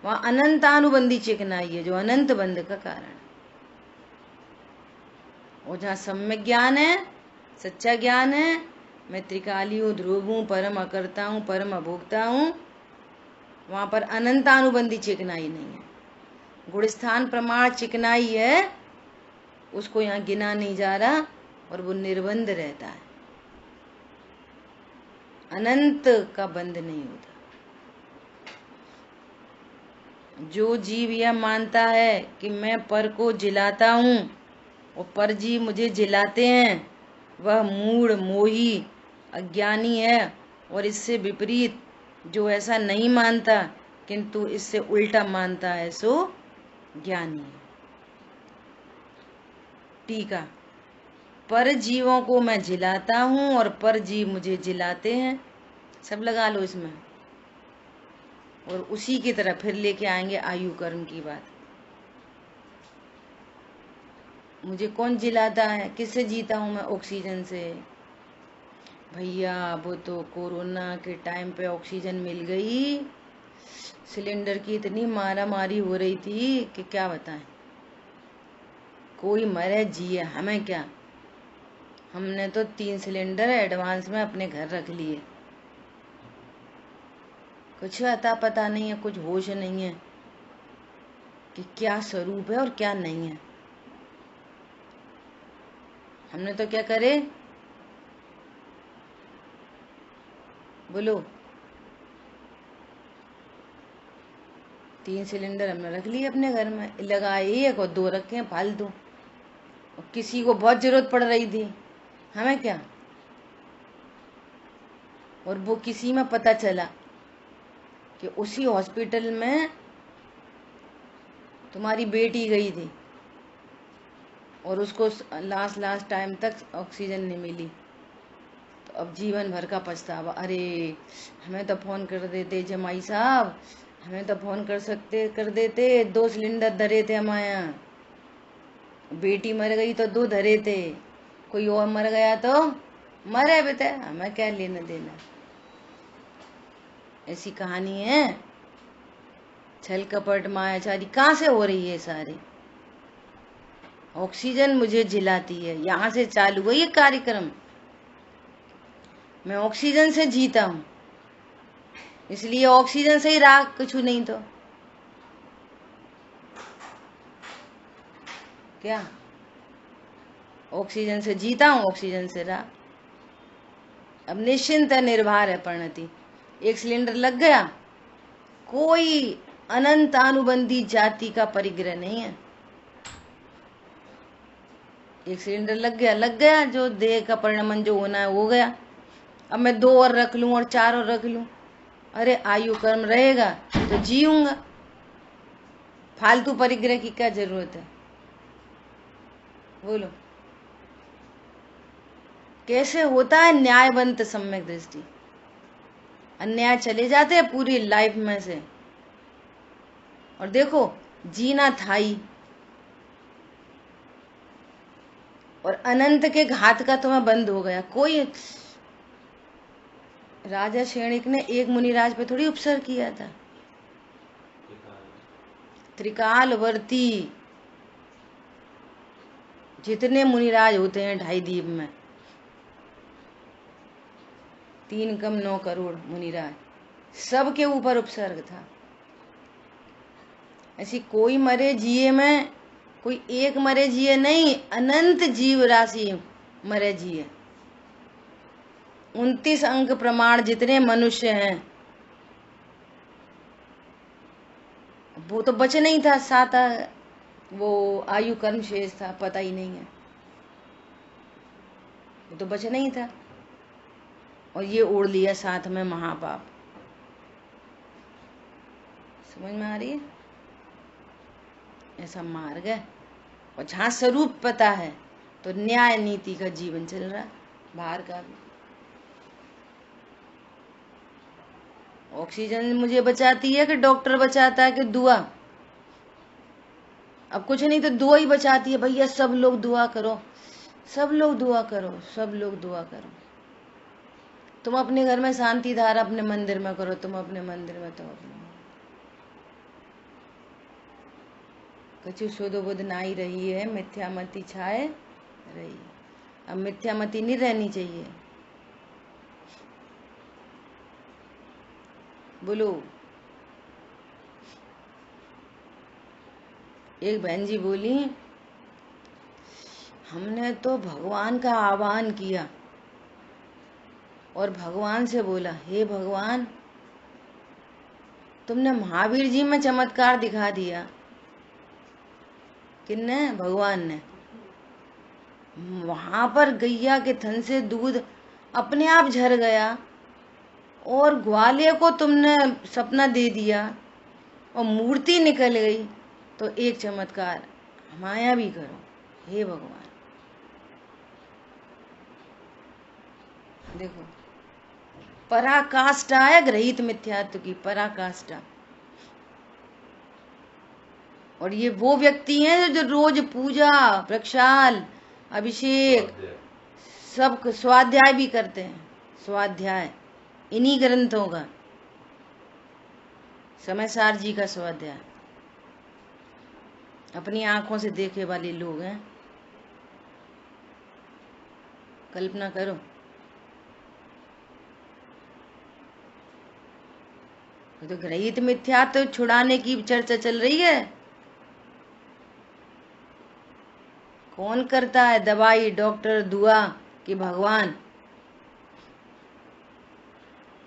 वहाँ अनंत अनुबंधी चिकनाई है, जो अनंत बंध का कारण है। और जहाँ सम्यक ज्ञान है, सच्चा ज्ञान है, मैं त्रिकाली हूँ, ध्रुव हूँ, परम अकर्ता हूँ, परम अभोक्ता हूँ, वहां पर अनंत अनुबंधी चिकनाई नहीं है। गुणस्थान प्रमाण चिकनाई है, उसको यहाँ गिना नहीं जा रहा और वो निर्बंध रहता है, अनंत का बंध नहीं होता। जो जीव यह मानता है कि मैं पर को जिलाता हूँ और पर जीव मुझे जिलाते हैं, वह मूढ़ मोही अज्ञानी है और इससे विपरीत जो ऐसा नहीं मानता किंतु इससे उल्टा मानता है सो ज्ञानी है। टीका, पर जीवों को मैं जिलाता हूं और पर जीव मुझे जिलाते हैं। सब लगा लो इसमें। और उसी की तरह फिर लेके आएंगे आयु कर्म की बात। मुझे कौन जिलाता है? किससे जीता हूं मैं? ऑक्सीजन से। भैया वो तो कोरोना के टाइम पे ऑक्सीजन मिल गई, सिलेंडर की इतनी मारा मारी हो रही थी कि क्या बताएं। कोई मरे जिए हमें क्या, हमने तो 3 सिलेंडर एडवांस में अपने घर रख लिए। कुछ अता पता नहीं है, कुछ होश नहीं है कि क्या स्वरूप है और क्या नहीं है। हमने तो क्या करे, बोलो? 3 सिलेंडर हमने रख लिए अपने घर में, लगाए 1 और 2 रखे हैं फालतू। और किसी को बहुत जरूरत पड़ रही थी, हमें क्या। और वो किसी में पता चला कि उसी हॉस्पिटल में तुम्हारी बेटी गई थी और उसको लास्ट टाइम तक ऑक्सीजन नहीं मिली, तो अब जीवन भर का पछतावा। अरे हमें तो फोन कर देते जमाई साहब, हमें तो फोन कर देते, 2 सिलेंडर धरे थे हमारे यहाँ। बेटी मर गई तो 2 धरे थे, कोई और मर गया तो मरे बेटे, हमें क्या लेना देना। ऐसी कहानी है। छल कपट मायाचारी कहाँ से हो रही है सारी? ऑक्सीजन मुझे जिलाती है, यहाँ से चालू हुआ ये कार्यक्रम। मैं ऑक्सीजन से जीता हूं, इसलिए ऑक्सीजन से ही रहा, कुछ नहीं तो क्या। ऑक्सीजन से जीता हूं, ऑक्सीजन से रहा। अब निश्चिंत है, निर्भर है परिणति। 1 सिलेंडर लग गया, कोई अनंत अनुबंधी जाति का परिग्रह नहीं है। 1 सिलेंडर लग गया, जो देह का परिणमन जो होना है हो गया। अब मैं 2 और रख लूं और 4 और रख लूं, अरे आयु कर्म रहेगा तो जीऊंगा। फालतू परिग्रह की क्या जरूरत है, बोलो? कैसे होता है न्यायवंत सम्यक दृष्टि? अन्याय चले जाते हैं पूरी लाइफ में से। और देखो जीना था ही, और अनंत के घात का तुम्हें बंद हो गया। कोई राजा श्रेणिक ने एक मुनिराज पे थोड़ी उपसर किया था। त्रिकालवर्ती जितने मुनिराज होते हैं 2.5 द्वीप में, 3 कम 9 करोड़ मुनिराज, सबके ऊपर उपसर्ग था। ऐसी कोई मरे जिए में, कोई एक मरे जिए नहीं, अनंत जीव राशि मरे जिए। 29 अंक प्रमाण जितने मनुष्य हैं, वो तो बच नहीं था। 7 वो आयु कर्म शेष था, पता ही नहीं है, वो तो बच नहीं था। और ये ओढ़ लिया साथ में महापाप। समझ में आ रही है? ऐसा मार्ग है। और जहां स्वरूप पता है तो न्याय नीति का जीवन चल रहा है, बाहर का भी। ऑक्सीजन मुझे बचाती है कि डॉक्टर बचाता है कि दुआ? अब कुछ नहीं तो दुआ ही बचाती है। भैया सब लोग दुआ करो, सब लोग दुआ करो, सब लोग दुआ करो। तुम अपने घर में शांति धारा अपने मंदिर में करो, तुम अपने मंदिर में, तुम अपने कछु शुद्ध बुद्ध नाई रही है, मिथ्यामति छाए रही। अब मिथ्यामति नहीं रहनी चाहिए, बोलो। एक बहन जी बोली, हमने तो भगवान का आह्वान किया और भगवान से बोला, हे भगवान, तुमने महावीर जी में चमत्कार दिखा दिया। किसने? भगवान ने। वहां पर गैया के थन से दूध अपने आप झर गया, और ग्वालियर को तुमने सपना दे दिया और मूर्ति निकल गई, तो एक चमत्कार माया भी करो हे भगवान। देखो पराकाष्ठा है ग्रहित मिथ्यात्व की, पराकाष्ठा। और ये वो व्यक्ति हैं जो रोज पूजा, प्रक्षाल, अभिषेक, सब स्वाध्याय भी करते हैं। स्वाध्याय इन्हीं ग्रंथों का, समयसार जी का स्वाध्याय अपनी आंखों से देखे वाले लोग हैं। कल्पना करो। तो ग्रहित मिथ्यात्व छुड़ाने की चर्चा चल रही है। कौन करता है दवाई, डॉक्टर, दुआ कि भगवान?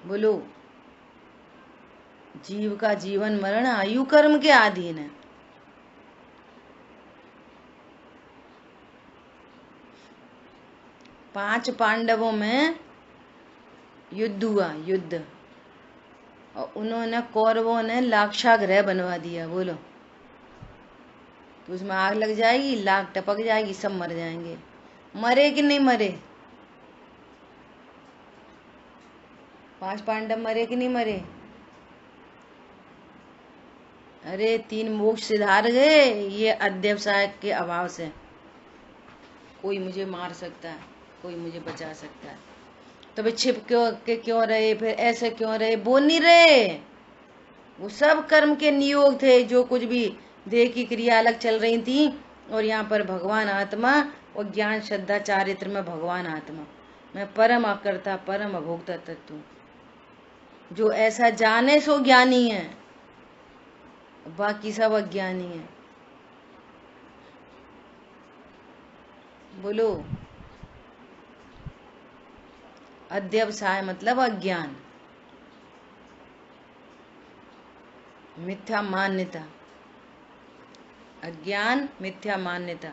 बोलो। जीव का जीवन मरण आयु कर्म के अधीन है। पांच पांडवों में युद्ध हुआ, युद्ध, और उन्होंने, कौरवों ने लाक्षागृह बनवा दिया। बोलो, तो उसमें आग लग जाएगी, लाख टपक जाएगी, सब मर जाएंगे। मरे कि नहीं मरे? पांच पांडव मरे कि नहीं मरे? अरे 3 मोक्ष सिधार गए ये अध्यवसाय के अभाव से। कोई मुझे मार सकता है, कोई मुझे बचा सकता है, तो वे छिप क्यों रहे, फिर ऐसे क्यों रहे? वो नहीं रहे, वो सब कर्म के नियोग थे। जो कुछ भी देह की क्रिया अलग चल रही थी, और यहाँ पर भगवान आत्मा और ज्ञान श्रद्धा चारित्र में भगवान आत्मा, मैं परम अकर्ता परम अभोक्ता तत्व। जो ऐसा जाने सो ज्ञानी है, बाकी सब अज्ञानी है। बोलो। अध्यवसाय मतलब अज्ञान, मिथ्या मान्यता, अज्ञान, मिथ्या मान्यता,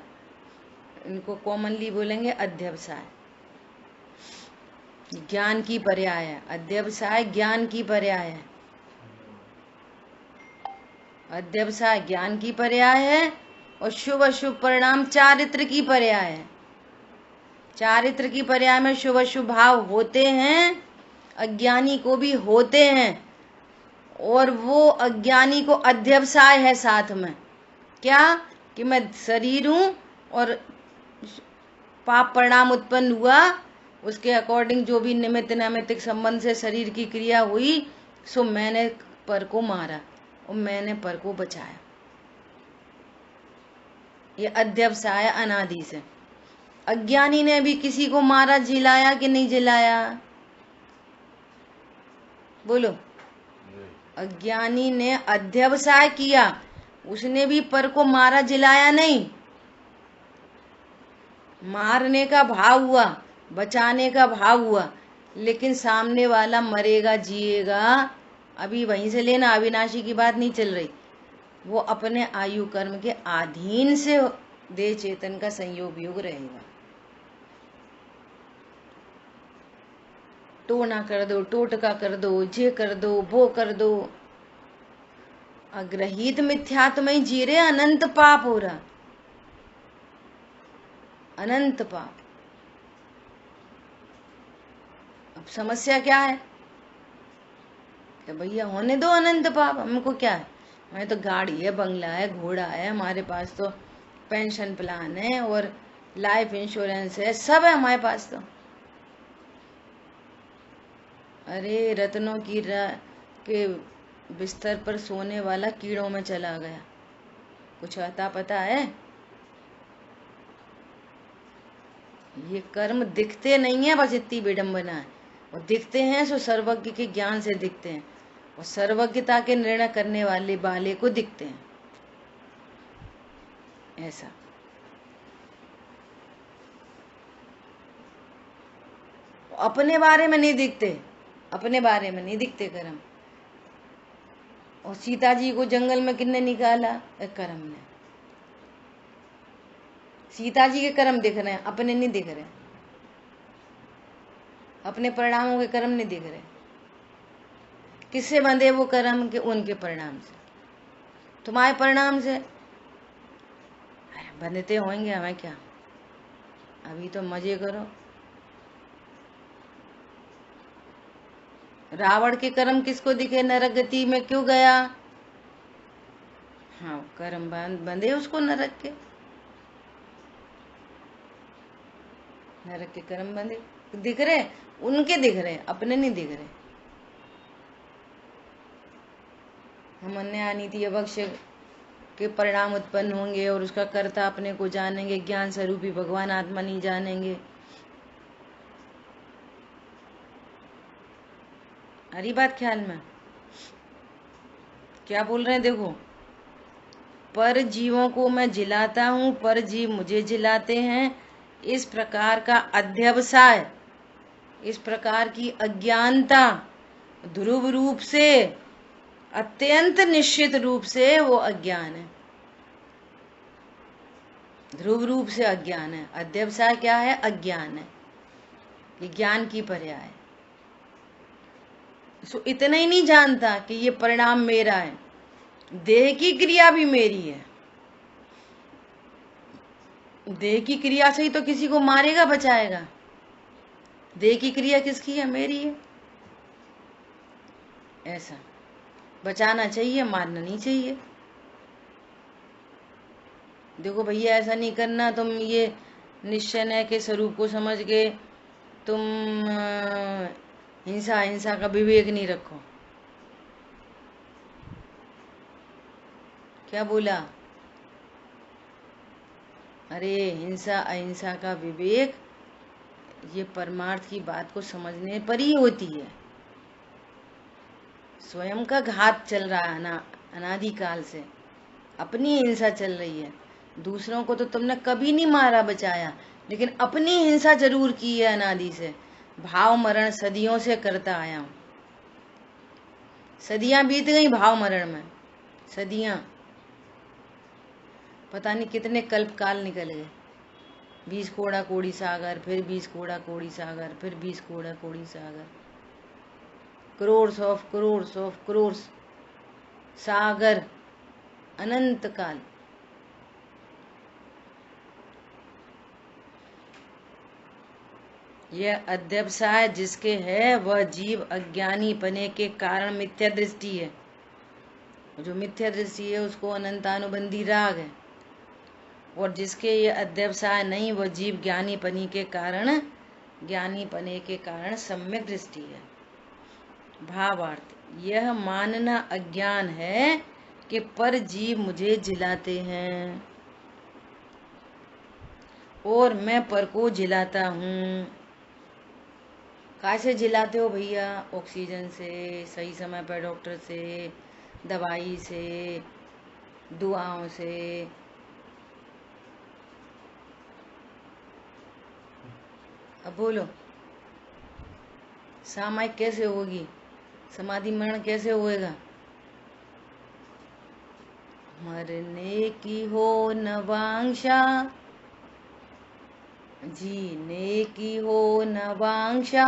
इनको कॉमनली बोलेंगे अध्यवसाय। ज्ञान की पर्याय है अध्यवसाय, ज्ञान की पर्याय है। अध्यवसाय ज्ञान की पर्याय है, और शुभ अशुभ परिणाम चारित्र की पर्याय है। चारित्र की पर्याय में शुभ अशुभ भाव होते हैं, अज्ञानी को भी होते हैं, और वो अज्ञानी को अध्यवसाय है साथ में। क्या? कि मैं शरीर हूं और पाप परिणाम उत्पन्न हुआ, उसके अकॉर्डिंग जो भी निमित्त नैमित्तिक संबंध से शरीर की क्रिया हुई, सो मैंने पर को मारा और मैंने पर को बचाया। ये अध्यवसाय अनादि से। अज्ञानी ने भी किसी को मारा, जिलाया कि नहीं जिलाया? बोलो। अज्ञानी ने अध्यवसाय किया, उसने भी पर को मारा, जिलाया नहीं। मारने का भाव हुआ, बचाने का भाव हुआ, लेकिन सामने वाला मरेगा जिएगा, अभी वहीं से लेना, अविनाशी की बात नहीं चल रही। वो अपने आयु कर्म के अधीन से देह चेतन का संयोग योग रहेगा। टोना कर दो, टोटका कर दो, जे कर दो, वो कर दो, अग्रहित मिथ्यात्व में जी रहे, अनंत पाप हो रहा, अनंत पाप। अब समस्या क्या है? कि भैया होने दो अनंत पाप, हमको क्या है? हमें तो गाड़ी है, बंगला है, घोड़ा है, हमारे पास तो पेंशन प्लान है और लाइफ इंश्योरेंस है, सब है हमारे पास तो। अरे रत्नों की के बिस्तर पर सोने वाला कीड़ों में चला गया, कुछ अता पता है? ये कर्म दिखते नहीं है, बस इतनी विडंबना है। और दिखते हैं सो सर्वज्ञ के ज्ञान से दिखते हैं, और सर्वज्ञता के निर्णय करने वाले को दिखते हैं। ऐसा अपने बारे में नहीं दिखते, अपने बारे में नहीं दिखते कर्म। और सीता जी को जंगल में किसने निकाला? कर्म ने। सीता जी के कर्म दिख रहे हैं, अपने नहीं दिख रहे, अपने परिणामों के कर्म नहीं दिख रहे। किससे बंधे वो कर्म के? उनके परिणाम से, तुम्हारे परिणाम से। बंधते होंगे, हमें क्या, अभी तो मजे करो। रावण के कर्म किसको दिखे? नरक गति में क्यों गया? हाँ, कर्म बंधे उसको नरक के, नरक के कर्म बंधे दिख रहे, उनके दिख रहे, अपने नहीं दिख रहे। हम अन्याय नीति अवक्ष के परिणाम उत्पन्न होंगे और उसका कर्ता अपने को जानेंगे, ज्ञान स्वरूपी भगवान आत्मा नहीं जानेंगे। हरी बात ख्याल में क्या बोल रहे हैं? देखो, पर जीवों को मैं जिलाता हूं, पर जीव मुझे जिलाते हैं। इस प्रकार का अध्यवसाय, इस प्रकार की अज्ञानता ध्रुव रूप से, अत्यंत निश्चित रूप से वो अज्ञान है, ध्रुव रूप से अज्ञान है। अध्यवसाय क्या है? अज्ञान है, ये ज्ञान की पर्याय है। सो इतना ही नहीं जानता कि ये परिणाम मेरा है, देह की क्रिया भी मेरी है। देह की क्रिया से ही तो किसी को मारेगा, बचाएगा। देह की क्रिया किसकी है? मेरी है। ऐसा बचाना चाहिए, मारना नहीं चाहिए। देखो भैया, ऐसा नहीं करना। तुम ये निश्चय के स्वरूप को समझ के तुम हिंसा हिंसा का विवेक नहीं रखो। क्या बोला? अरे हिंसा अहिंसा का विवेक ये परमार्थ की बात को समझने पर ही होती है। स्वयं का घात चल रहा है अनादिकाल से, अपनी हिंसा चल रही है। दूसरों को तो तुमने कभी नहीं मारा, बचाया, लेकिन अपनी हिंसा जरूर की है अनादि से। भाव मरण सदियों से करता आया हूं। सदियां बीत गई भाव मरण में, सदियां, पता नहीं कितने कल्प काल निकल गए। 20 कोड़ा कोड़ी सागर, फिर 20 कोड़ा कोड़ी सागर, फिर 20 कोड़ा कोड़ी सागर, करोड़ ऑफ करोड़ सागर, अनंत काल। यह अध्यवसाय जिसके है वह जीव अज्ञानी पने के कारण मिथ्या दृष्टि है। जो मिथ्या दृष्टि है उसको अनंतानुबंधी राग है, और जिसके ये अध्यवसाय नहीं वह जीव ज्ञानी पने के कारण सम्यक दृष्टि है। भावार्थ, यह मानना अज्ञान है कि पर जीव मुझे जिलाते हैं और मैं पर को जिलाता हूँ। कैसे जिलाते हो भैया? ऑक्सीजन से, सही समय पर डॉक्टर से, दवाई से, दुआओं से। अब बोलो, सामायिक कैसे होगी? समाधि मरण कैसे होएगा? मरने की हो न वांछा, जीने की हो न वांछा।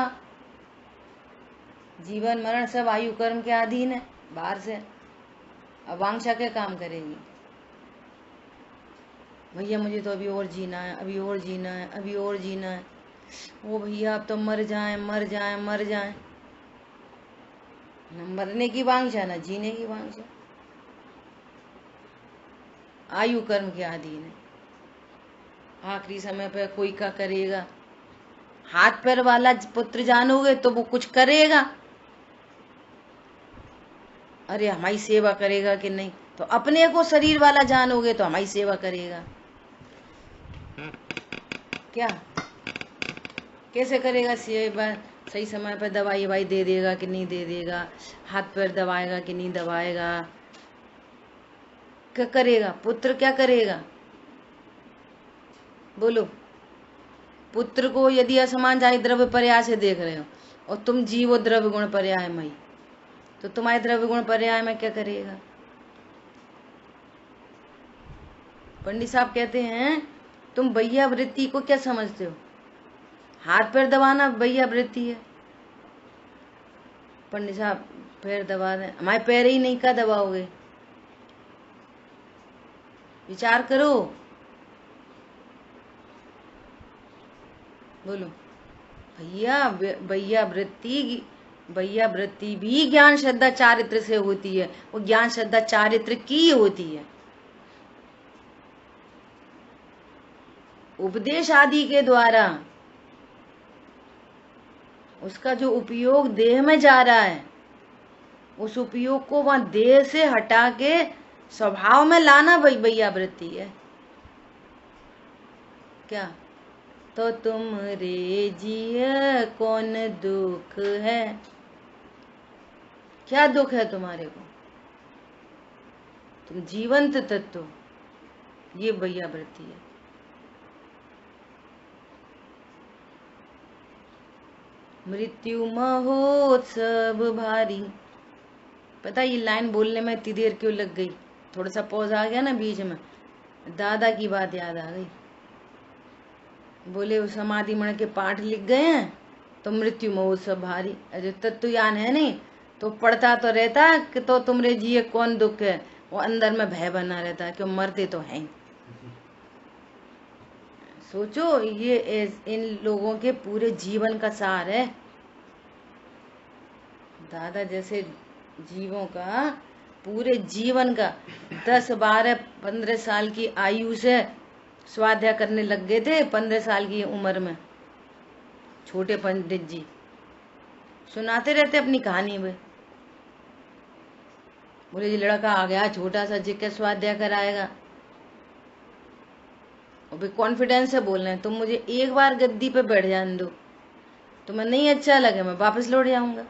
जीवन मरण सब आयु कर्म के अधीन है, बाहर से। अब वांछा क्या काम करेगी? भैया मुझे तो अभी और जीना है, अभी और जीना है, अभी और जीना है। वो भैया अब तो मर जाए मर जाए मर जाए। न मरने की वांछा न जीने की वांछा, आयु कर्म के अधीन है। आखिरी समय पर कोई क्या करेगा? हाथ पैर वाला पुत्र जानोगे तो वो कुछ करेगा, अरे हमारी सेवा करेगा कि नहीं? तो अपने को शरीर वाला जानोगे तो हमारी सेवा करेगा क्या? कैसे करेगा सेवा? सही समय पर दवाई ववाई दे देगा कि नहीं दे देगा? हाथ पैर दबाएगा कि नहीं दबाएगा? क्या करेगा? पुत्र क्या करेगा? बोलो। पुत्र को यदि असमान जाए द्रव्य पर्याय से देख रहे हो और तुम जीवो द्रव्य गुण पर्याय मई, तो तुम्हारे द्रव्य गुण पर्याय में क्या करेगा? पंडित साहब कहते हैं तुम भैया वृत्ति को क्या समझते हो? हाथ पैर दबाना भैया वृत्ति है। पंडित साहब पैर दबा दें, हमारे पैर ही नहीं, का दबाओगे? विचार करो, बोलो। भैया भैया वृत्ति भी ज्ञान श्रद्धा चारित्र से होती है, वो ज्ञान श्रद्धा चारित्र की होती है। उपदेश आदि के द्वारा उसका जो उपयोग देह में जा रहा है, उस उपयोग को वहां देह से हटा के स्वभाव में लाना भैया वृत्ति है। क्या? तो तुम रे जिय कौन दुख है, क्या दुख है तुम्हारे को? तुम जीवंत तत्व, ये भैया वृत्ति है। मृत्यु महोत्सव भारी। पता ये लाइन बोलने में इतनी देर क्यों लग गई? थोड़ा सा पॉज आ गया ना बीच में, दादा की बात याद आ गई। बोले वो समाधि मण के पाठ लिख गए हैं तो मृत्यु महोत्सव भारी। अरे तत्व ज्ञान है नहीं तो पढ़ता तो रहता कि तो तुमरे जिए कौन दुख है, वो अंदर में भय बना रहता कि मरते तो हैं। सोचो, ये इन लोगों के पूरे जीवन का सार है। दादा जैसे जीवों का पूरे जीवन का 10, 12, 15 साल की आयु से स्वाध्याय करने लग गए थे। 15 साल की उम्र में छोटे पंडित जी सुनाते रहते अपनी कहानी में। बोले जी लड़का आ गया छोटा सा, जिसके स्वाध्याय कराएगा। और भी कॉन्फिडेंस से बोल रहे हैं, तुम मुझे एक बार गद्दी पे बैठ जाने दो, तुम्हें नहीं अच्छा लगे मैं वापस लौट जाऊंगा।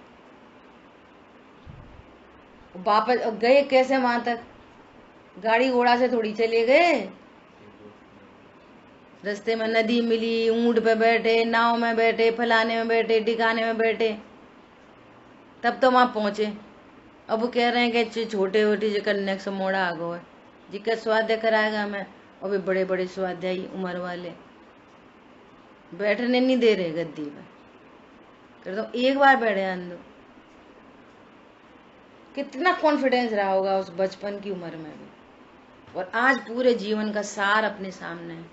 वापस गए कैसे वहां तक? गाड़ी घोड़ा से थोड़ी चले गए। रास्ते में नदी मिली, ऊंट पे बैठे, नाव में बैठे, फलाने में बैठे, ठिकाने में बैठे, तब तो वहां पहुंचे। अब वो कह रहे हैं कि छोटे छोटे जो कन्या से मोड़ा आ गो है, जिसका स्वाध्याय कराएगा मैं। और भी बड़े बड़े स्वाध्यायी उम्र वाले बैठने नहीं दे रहे गद्दी पे। कर दो एक बार बैठे अंदो। कितना कॉन्फिडेंस रहा होगा उस बचपन की उम्र में भी, और आज पूरे जीवन का सार अपने सामने है।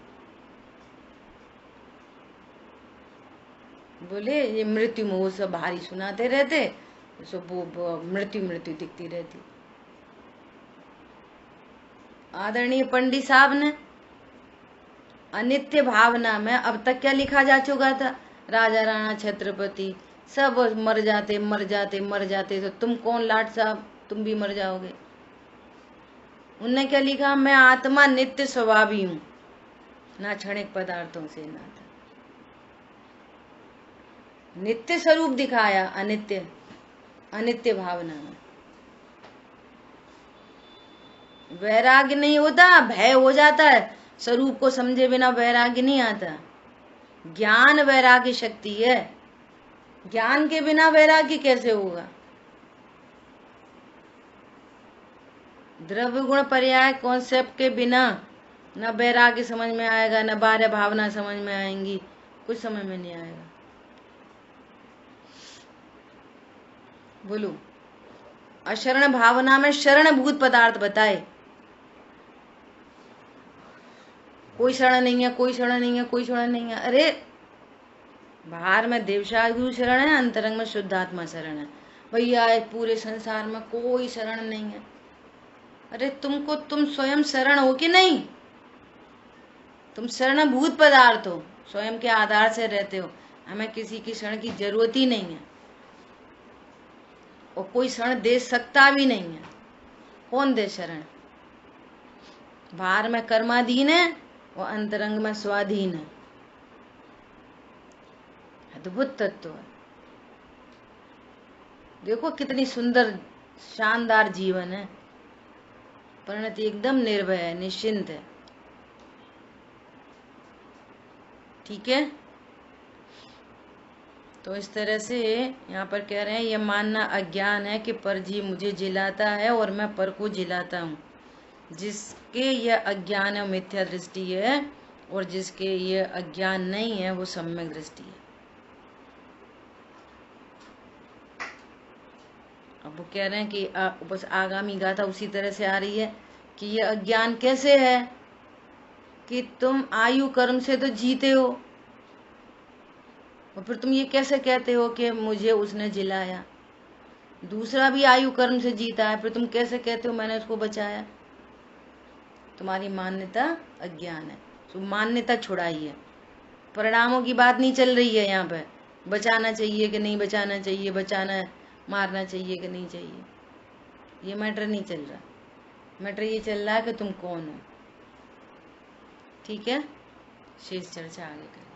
बोले ये मृत्यु महोत्सव भारी सुनाते रहते, सो वो मृत्यु मृत्यु दिखती रहती। आदरणीय पंडित साहब ने अनित्य भावना में अब तक क्या लिखा जा चुका था? राजा राणा छत्रपति सब मर जाते मर जाते मर जाते, तो तुम कौन लाट साहब, तुम भी मर जाओगे। उनने क्या लिखा? मैं आत्मा नित्य स्वभावी हूं, ना क्षणिक पदार्थों से नाता। नित्य स्वरूप दिखाया, अनित्य अनित्य भावना में। वैराग्य नहीं होता, भय हो जाता है। स्वरूप को समझे बिना वैराग्य नहीं आता। ज्ञान वैराग्य शक्ति है, ज्ञान के बिना वैराग्य कैसे होगा? द्रव्य गुण पर्याय कॉन्सेप्ट के बिना न वैराग्य समझ में आएगा, न बाह्य भावना समझ में आएंगी, कुछ समझ में नहीं आएगा। बोलो, अशरण भावना में शरणभूत पदार्थ बताए। कोई शरण नहीं है, कोई शरण नहीं है, कोई शरण नहीं है। अरे बाहर में देवशागुरु शरण है, अंतरंग में शुद्धात्मा शरण है। भैया पूरे संसार में कोई शरण नहीं है। अरे तुमको तुम स्वयं शरण हो कि नहीं? तुम शरणभूत पदार्थ हो, स्वयं के आधार से रहते हो। हमें किसी की शरण की जरूरत ही नहीं है, और कोई शरण दे सकता भी नहीं है। कौन दे शरण? बाहर में कर्माधीन है, और अंतरंग में स्वाधीन है। अद्भुत तत्व है। देखो कितनी सुंदर शानदार जीवन है। परिणति एकदम निर्भय है, निश्चिंत है। ठीक है, तो इस तरह से यहाँ पर कह रहे हैं, यह मानना अज्ञान है कि परजीव मुझे जिलाता है और मैं पर को जिलाता हूँ। जिसके यह अज्ञान है मिथ्या दृष्टि है, और जिसके यह अज्ञान नहीं है वो सम्यक दृष्टि है। अब वो कह रहे हैं कि बस आगामी गाथा उसी तरह से आ रही है कि ये अज्ञान कैसे है कि तुम आयु कर्म से तो जीते हो और फिर तुम ये कैसे कहते हो कि मुझे उसने जिलाया। दूसरा भी आयु कर्म से जीता है, फिर तुम कैसे कहते हो मैंने उसको बचाया। तुम्हारी मान्यता अज्ञान है। तो मान्यता छुड़ाई है, परिणामों की बात नहीं चल रही है यहाँ पे। बचाना चाहिए कि नहीं बचाना चाहिए, बचाना है मारना चाहिए कि नहीं चाहिए, ये मैटर नहीं चल रहा। मैटर ये चल रहा है कि तुम कौन हो। ठीक है, शेष चर्चा आगे करें।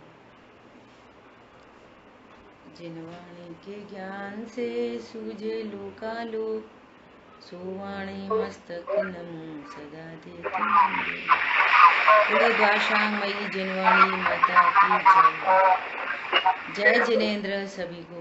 जिनवाणी के ज्ञान से सूझे लोकालोक, सोवाणी मस्तक नमो सदा देती बोले द्वाशांगमयी जिनवाणी माता की जय। जय जिनेन्द्र सभी को।